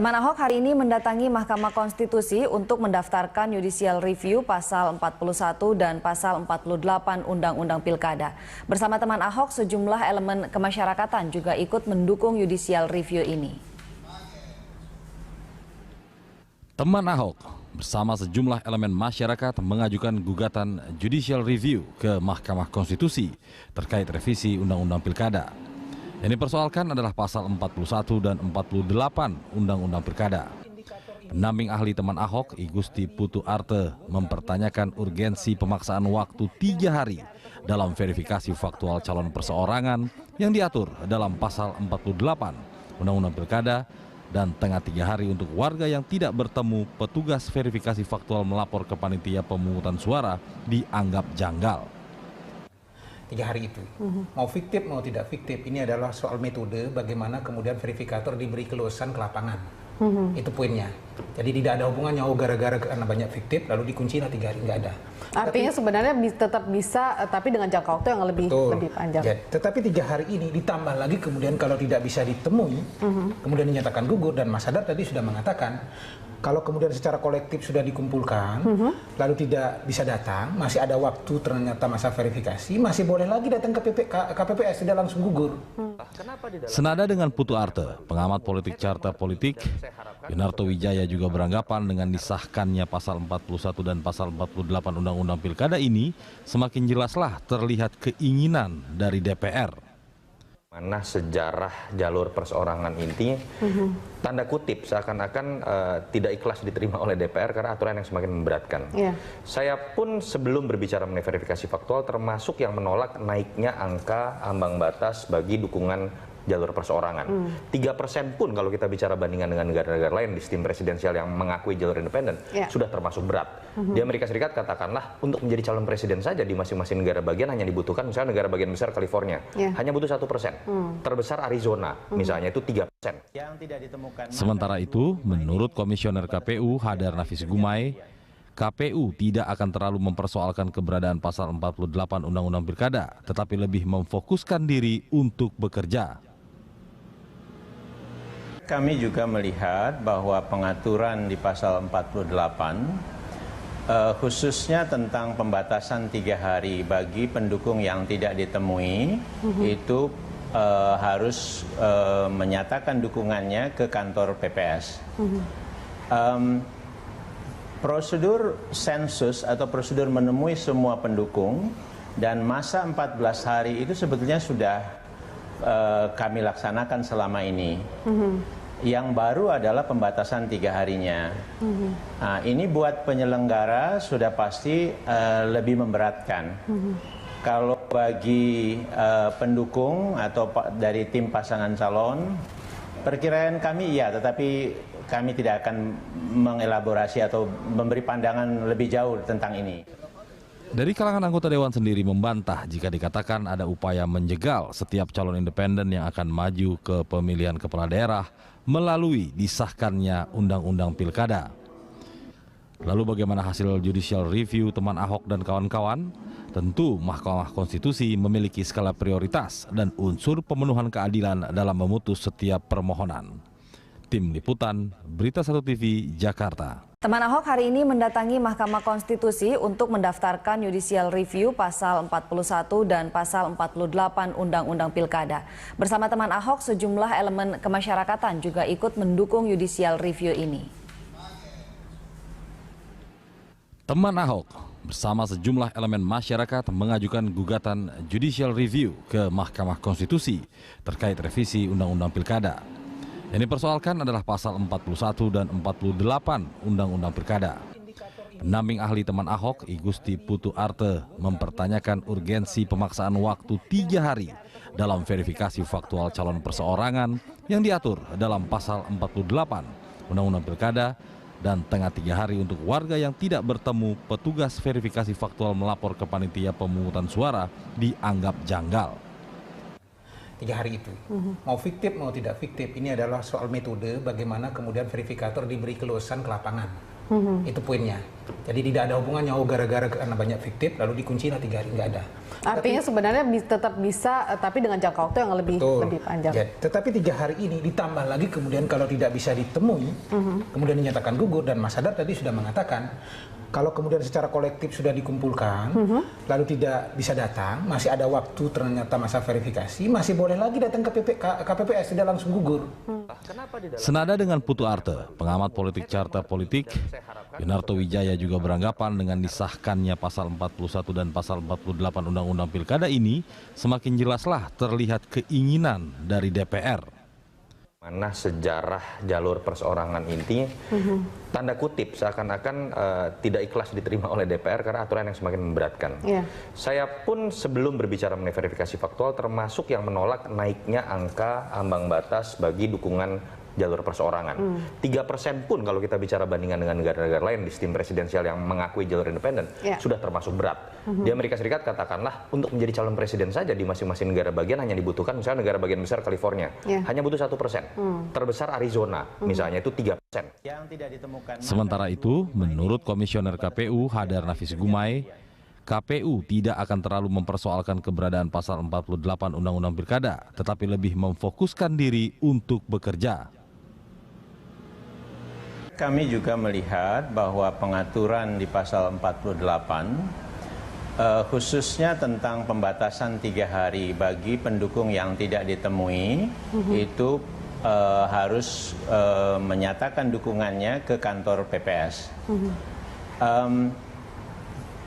Teman Ahok hari ini mendatangi Mahkamah Konstitusi untuk mendaftarkan judicial review pasal 41 dan pasal 48 Undang-Undang Pilkada. Bersama teman Ahok, sejumlah elemen kemasyarakatan juga ikut mendukung judicial review ini. Teman Ahok bersama sejumlah elemen masyarakat mengajukan gugatan judicial review ke Mahkamah Konstitusi terkait revisi Undang-Undang Pilkada. Yang dipersoalkan adalah pasal 41 dan 48 Undang-Undang Pilkada. Pendamping ahli teman Ahok, I Gusti Putu Arte, mempertanyakan urgensi pemaksaan waktu 3 hari dalam verifikasi faktual calon perseorangan yang diatur dalam pasal 48 Undang-Undang Pilkada dan tengah 3 hari untuk warga yang tidak bertemu petugas verifikasi faktual melapor ke panitia pemungutan suara dianggap janggal. 3 hari itu, mau fiktif mau tidak fiktif, ini adalah soal metode bagaimana kemudian verifikator diberi keluasan ke lapangan. Itu poinnya. Jadi tidak ada hubungannya, oh gara-gara karena banyak fiktif lalu dikunci 3 hari, nggak ada. Artinya sebenarnya tetap bisa, tapi dengan jangka waktu yang lebih panjang. Ya, tetapi 3 hari ini ditambah lagi kemudian kalau tidak bisa ditemui, kemudian dinyatakan gugur, dan Mas Haddad tadi sudah mengatakan, kalau kemudian secara kolektif sudah dikumpulkan, lalu tidak bisa datang, masih ada waktu ternyata masa verifikasi, masih boleh lagi datang ke KPPS, tidak langsung gugur. Senada dengan Putu Arte, pengamat politik carta politik, Yunarto Wijaya juga beranggapan dengan disahkannya pasal 41 dan pasal 48 Undang-Undang Pilkada ini, semakin jelaslah terlihat keinginan dari DPR. Mana sejarah jalur perseorangan inti, tanda kutip seakan-akan tidak ikhlas diterima oleh DPR karena aturan yang semakin memberatkan. Saya pun sebelum berbicara mengenai verifikasi faktual termasuk yang menolak naiknya angka ambang batas bagi dukungan jalur perseorangan. 3% pun kalau kita bicara bandingan dengan negara-negara lain di sistem presidensial yang mengakui jalur independen sudah termasuk berat. Di Amerika Serikat katakanlah untuk menjadi calon presiden saja di masing-masing negara bagian hanya dibutuhkan, misalnya negara bagian besar California hanya butuh 1%. Terbesar Arizona misalnya itu 3%. Sementara itu, menurut Komisioner KPU Hadar Nafis Gumai, KPU tidak akan terlalu mempersoalkan keberadaan pasal 48 Undang-Undang Pilkada, tetapi lebih memfokuskan diri untuk bekerja. Kami juga melihat bahwa pengaturan di pasal 48 khususnya tentang pembatasan 3 hari bagi pendukung yang tidak ditemui itu harus menyatakan dukungannya ke kantor PPS. Prosedur sensus atau prosedur menemui semua pendukung dan masa 14 hari itu sebetulnya sudah kami laksanakan selama ini. Yang baru adalah pembatasan 3 harinya. Nah, ini buat penyelenggara sudah pasti lebih memberatkan. Kalau bagi pendukung atau dari tim pasangan calon, perkiraan kami iya, tetapi kami tidak akan mengelaborasi atau memberi pandangan lebih jauh tentang ini. Dari kalangan anggota Dewan sendiri membantah jika dikatakan ada upaya menjegal setiap calon independen yang akan maju ke pemilihan kepala daerah melalui disahkannya Undang-Undang Pilkada. Lalu bagaimana hasil judicial review teman Ahok dan kawan-kawan? Tentu Mahkamah Konstitusi memiliki skala prioritas dan unsur pemenuhan keadilan dalam memutus setiap permohonan. Tim Liputan, Berita 1 TV, Jakarta. Teman Ahok hari ini mendatangi Mahkamah Konstitusi untuk mendaftarkan judicial review pasal 41 dan pasal 48 Undang-Undang Pilkada. Bersama teman Ahok, sejumlah elemen kemasyarakatan juga ikut mendukung judicial review ini. Teman Ahok bersama sejumlah elemen masyarakat mengajukan gugatan judicial review ke Mahkamah Konstitusi terkait revisi Undang-Undang Pilkada. Yang dipersoalkan adalah pasal 41 dan 48 Undang-Undang Pilkada. Pendamping ahli teman Ahok, I Gusti Putu Arte, mempertanyakan urgensi pemaksaan waktu 3 hari dalam verifikasi faktual calon perseorangan yang diatur dalam pasal 48 Undang-Undang Pilkada dan tengah 3 hari untuk warga yang tidak bertemu petugas verifikasi faktual melapor ke panitia pemungutan suara dianggap janggal. 3 hari itu, mau fiktif mau tidak fiktif, ini adalah soal metode bagaimana kemudian verifikator diberi keluasan ke lapangan. Itu poinnya. Jadi tidak ada hubungannya, oh gara-gara karena banyak fiktif lalu dikunci 3 hari, nggak ada. Artinya sebenarnya tetap bisa, tapi dengan jangka waktu yang lebih panjang. Ya, tetapi 3 hari ini ditambah lagi kemudian kalau tidak bisa ditemui, kemudian dinyatakan gugur, dan Mas Haddad tadi sudah mengatakan kalau kemudian secara kolektif sudah dikumpulkan, lalu tidak bisa datang, masih ada waktu ternyata masa verifikasi, masih boleh lagi datang ke KPPS, tidak langsung gugur. Senada dengan Putu Arte, pengamat politik carta politik, Yunarto Wijaya juga beranggapan dengan disahkannya pasal 41 dan pasal 48 Undang-Undang Pilkada ini, semakin jelaslah terlihat keinginan dari DPR. Mana sejarah jalur perseorangan inti, tanda kutip seakan-akan tidak ikhlas diterima oleh DPR karena aturan yang semakin memberatkan. Saya pun sebelum berbicara mengenai verifikasi faktual termasuk yang menolak naiknya angka ambang batas bagi dukungan jalur perseorangan. 3% pun kalau kita bicara bandingan dengan negara-negara lain di sistem presidensial yang mengakui jalur independen sudah termasuk berat. Di Amerika Serikat katakanlah untuk menjadi calon presiden saja di masing-masing negara bagian hanya dibutuhkan, misalnya negara bagian besar California hanya butuh 1%. Terbesar Arizona misalnya itu 3%. Yang tidak ditemukan. Sementara itu, menurut Komisioner KPU Hadar Nafis Gumai, KPU tidak akan terlalu mempersoalkan keberadaan pasal 48 Undang-Undang Pilkada, tetapi lebih memfokuskan diri untuk bekerja. Kami juga melihat bahwa pengaturan di pasal 48 khususnya tentang pembatasan 3 hari bagi pendukung yang tidak ditemui itu harus menyatakan dukungannya ke kantor PPS.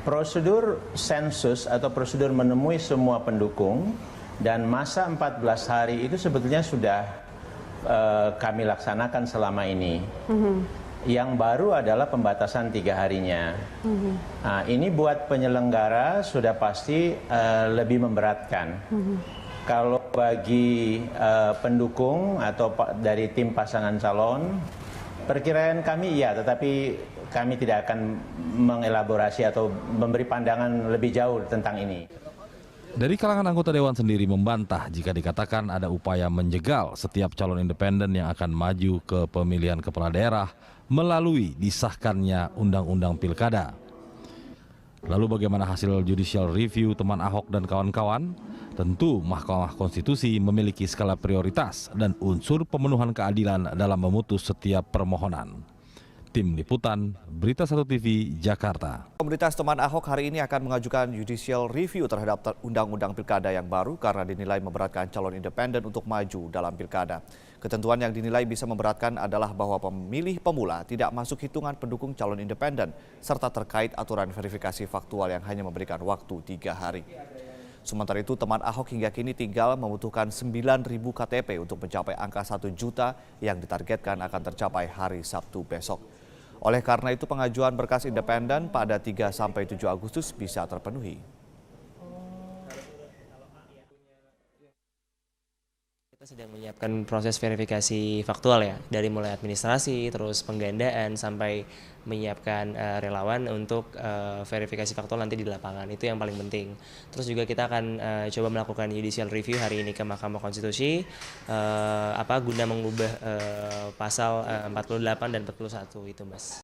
Prosedur sensus atau prosedur menemui semua pendukung dan masa 14 hari itu sebetulnya sudah kami laksanakan selama ini. Yang baru adalah pembatasan 3 harinya. Nah, ini buat penyelenggara sudah pasti lebih memberatkan. Kalau bagi pendukung atau dari tim pasangan calon, perkiraan kami iya, tetapi kami tidak akan mengelaborasi atau memberi pandangan lebih jauh tentang ini. Dari kalangan anggota Dewan sendiri membantah jika dikatakan ada upaya menjegal setiap calon independen yang akan maju ke pemilihan kepala daerah melalui disahkannya Undang-Undang Pilkada. Lalu bagaimana hasil judicial review teman Ahok dan kawan-kawan? Tentu Mahkamah Konstitusi memiliki skala prioritas dan unsur pemenuhan keadilan dalam memutus setiap permohonan. Tim Liputan, Berita 1 TV, Jakarta. Komunitas teman Ahok hari ini akan mengajukan judicial review terhadap Undang-Undang Pilkada yang baru karena dinilai memberatkan calon independen untuk maju dalam Pilkada. Ketentuan yang dinilai bisa memberatkan adalah bahwa pemilih pemula tidak masuk hitungan pendukung calon independen, serta terkait aturan verifikasi faktual yang hanya memberikan waktu 3 hari. Sementara itu, teman Ahok hingga kini tinggal membutuhkan 9.000 KTP untuk mencapai angka 1 juta yang ditargetkan akan tercapai hari Sabtu besok. Oleh karena itu, pengajuan berkas independen pada 3-7 Agustus bisa terpenuhi. Kita sedang menyiapkan proses verifikasi faktual ya, dari mulai administrasi, terus penggandaan, sampai menyiapkan relawan untuk verifikasi faktual nanti di lapangan. Itu yang paling penting. Terus juga kita akan coba melakukan judicial review hari ini ke Mahkamah Konstitusi, guna mengubah pasal 48 dan 41 itu, Mas.